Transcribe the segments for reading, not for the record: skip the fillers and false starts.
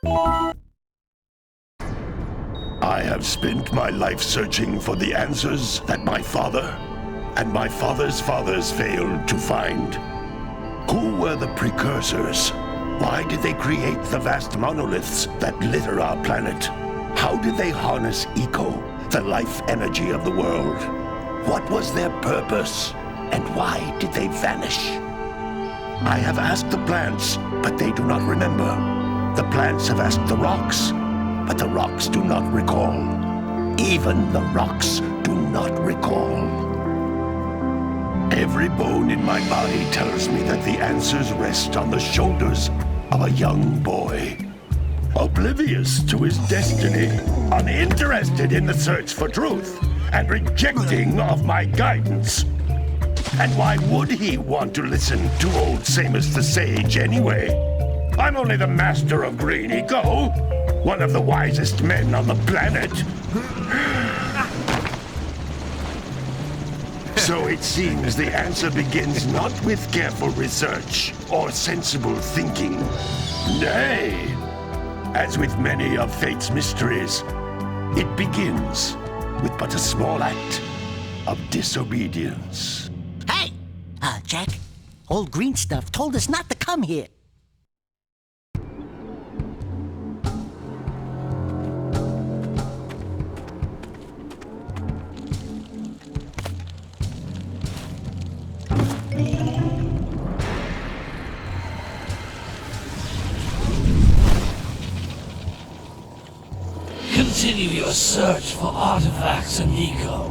I have spent my life searching for the answers that my father and my father's fathers failed to find. Who were the precursors? Why did they create the vast monoliths that litter our planet? How did they harness eco, the life energy of the world? What was their purpose? And why did they vanish? I have asked the plants, but they do not remember. The plants have asked the rocks, but the rocks do not recall. Even the rocks do not recall. Every bone in my body tells me that the answers rest on the shoulders of a young boy. Oblivious to his destiny, uninterested in the search for truth, and rejecting of my guidance. And why would he want to listen to old Samos the Sage anyway? I'm only the master of green eco, one of the wisest men on the planet. So it seems the answer begins not with careful research or sensible thinking. Nay, as with many of fate's mysteries, it begins with but a small act of disobedience. Hey! Jak, old green stuff told us not to come here. Continue your search for artifacts and eco.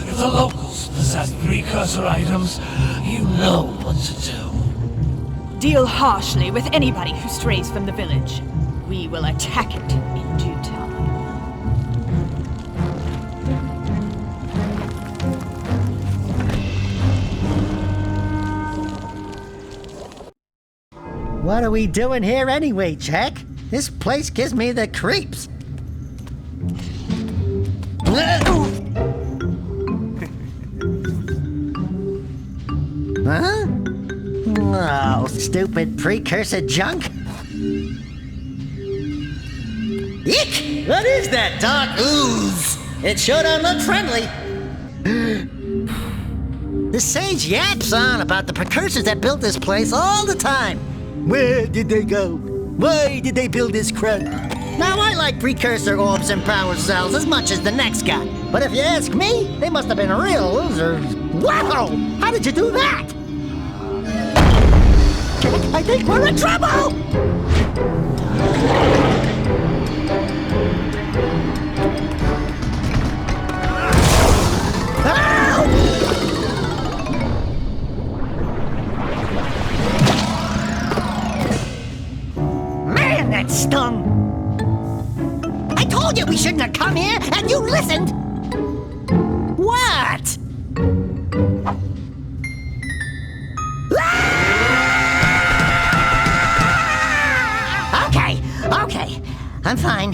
If the locals possess precursor items, you know what to do. Deal harshly with anybody who strays from the village. We will attack it in due time. What are we doing here anyway, Jak? This place gives me the creeps. Huh? Oh, stupid precursor junk. Eek! What is that dark ooze? It sure don't look friendly. The sage yaps on about the precursors that built this place all the time. Where did they go? Why did they build this crud? Now, I like precursor orbs and power cells as much as the next guy. But if you ask me, they must have been real losers. Wow! How did you do that? I think we're in trouble! Man, that stung! I told you we shouldn't have come here, and you listened! What? Okay. I'm fine.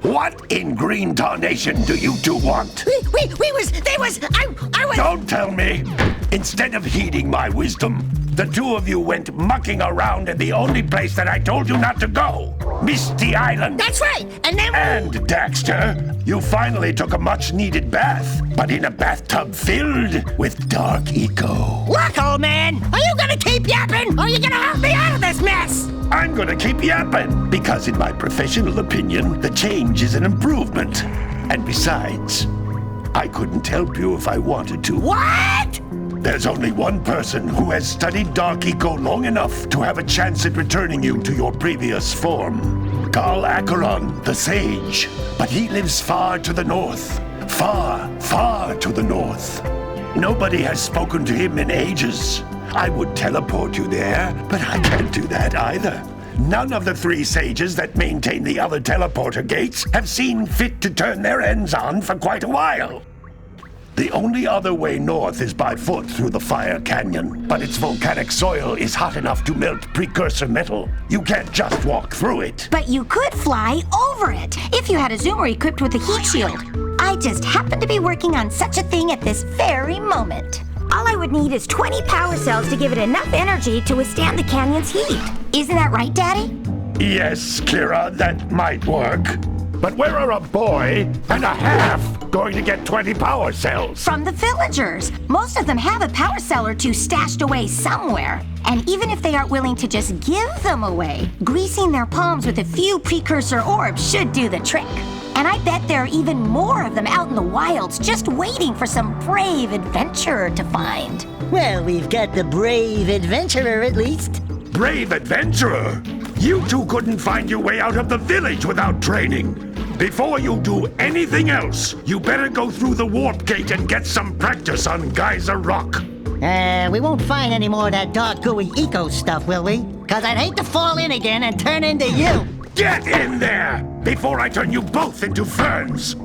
What in green tarnation do you two want? I was... Don't tell me! Instead of heeding my wisdom, the two of you went mucking around in the only place that I told you not to go! Misty Island! That's right! And then... And, Daxter, you finally took a much-needed bath, but in a bathtub filled with dark eco. Look, old man! Are you gonna keep yapping, or are you gonna help me out of this mess? I'm gonna keep yapping, because in my professional opinion, the change is an improvement. And besides, I couldn't help you if I wanted to. What? There's only one person who has studied dark eco long enough to have a chance at returning you to your previous form. Gol Acheron, the sage. But he lives far to the north. Far, far to the north. Nobody has spoken to him in ages. I would teleport you there, but I can't do that either. None of the three sages that maintain the other teleporter gates have seen fit to turn their ends on for quite a while. The only other way north is by foot through the Fire Canyon, but its volcanic soil is hot enough to melt precursor metal. You can't just walk through it. But you could fly over it if you had a zoomer equipped with a heat shield. I just happen to be working on such a thing at this very moment. All I would need is 20 power cells to give it enough energy to withstand the canyon's heat. Isn't that right, Daddy? Yes, Kira, that might work. But where are a boy and a half going to get 20 power cells? From the villagers. Most of them have a power cell or two stashed away somewhere. And even if they aren't willing to just give them away, greasing their palms with a few precursor orbs should do the trick. And I bet there are even more of them out in the wilds just waiting for some brave adventurer to find. Well, we've got the brave adventurer at least. Brave adventurer? You two couldn't find your way out of the village without training. Before you do anything else, you better go through the warp gate and get some practice on Geyser Rock. We won't find any more of that dark gooey eco stuff, will we? 'Cause I'd hate to fall in again and turn into you. Get in there before I turn you both into ferns.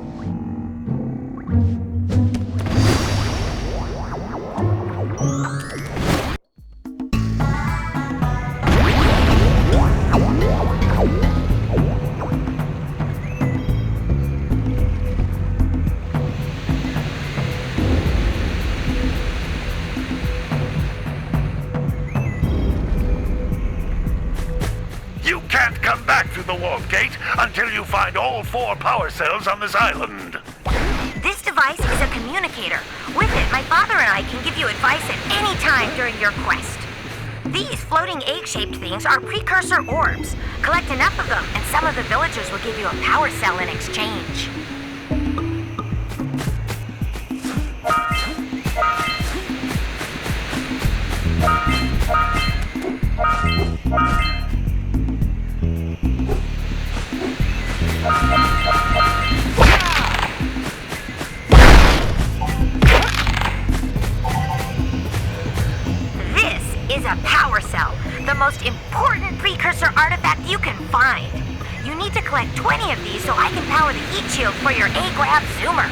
You can't come back through the warp gate until you find all 4 power cells on this island. This device is a communicator. With it, my father and I can give you advice at any time during your quest. These floating egg-shaped things are precursor orbs. Collect enough of them, and some of the villagers will give you a power cell in exchange. This is a power cell, the most important precursor artifact you can find. You need to collect 20 of these so I can power the heat shield for your A-Grab zoomer.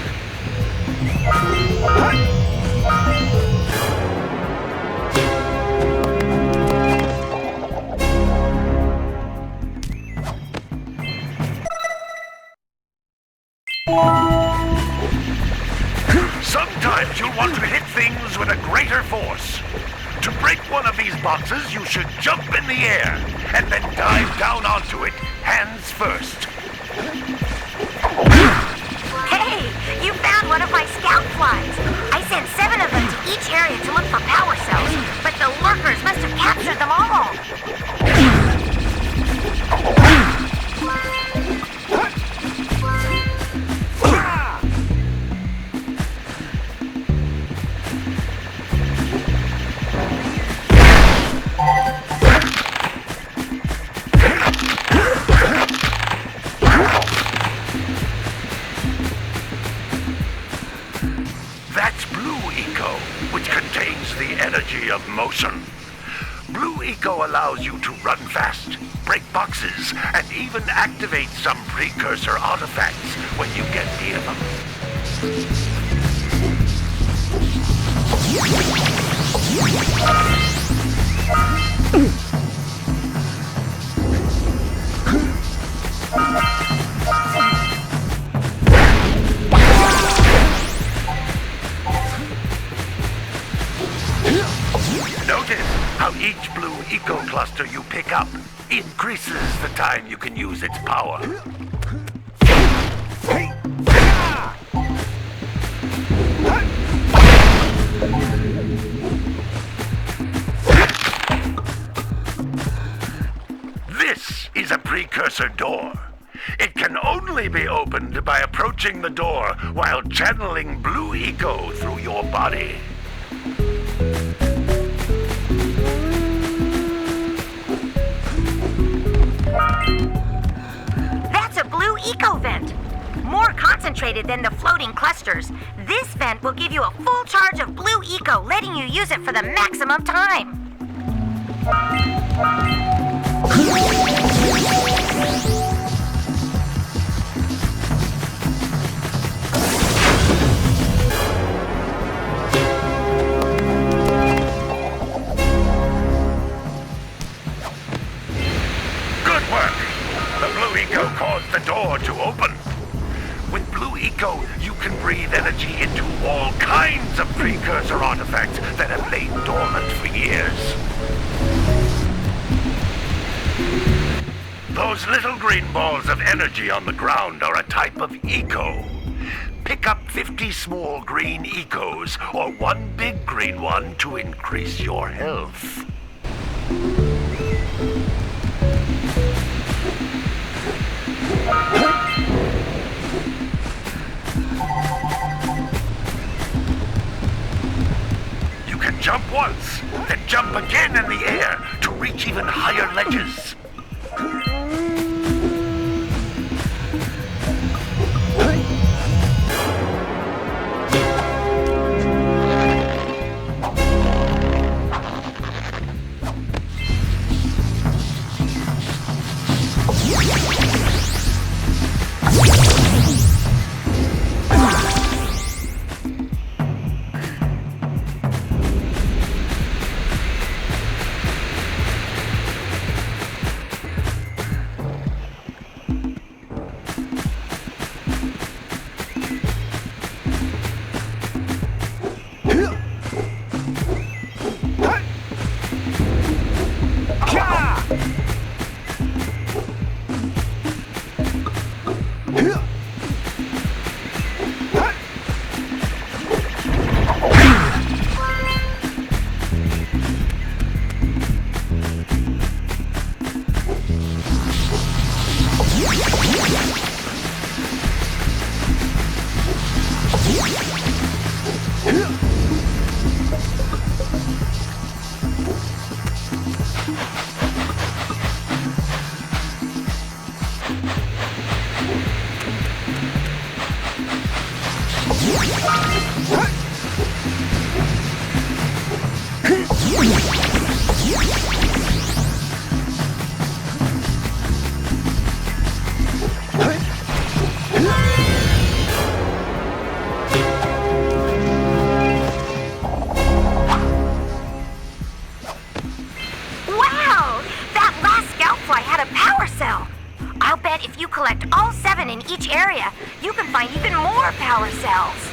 Sometimes you'll want to hit things with a greater force. To break one of these boxes, you should jump in the air and then dive down onto it, hands first. Hey, you found one of my scout flies. I sent 7 of them to each area to look for power cells, but the lurkers must have captured them all. That's Blue Eco, which contains the energy of motion. Blue Eco allows you to run fast, break boxes, and even activate some precursor artifacts when you get near them. Notice how each Blue Eco cluster you pick up increases the time you can use its power. This is a precursor door. It can only be opened by approaching the door while channeling Blue Eco through your body. That's a Blue Eco vent. More concentrated than the floating clusters. This vent will give you a full charge of Blue Eco, letting you use it for the maximum time. to all kinds of precursor artifacts that have lain dormant for years. Those little green balls of energy on the ground are a type of eco. Pick up 50 small green ecos or one big green one to increase your health. You can jump once, then jump again in the air to reach even higher ledges. You can find even more power cells.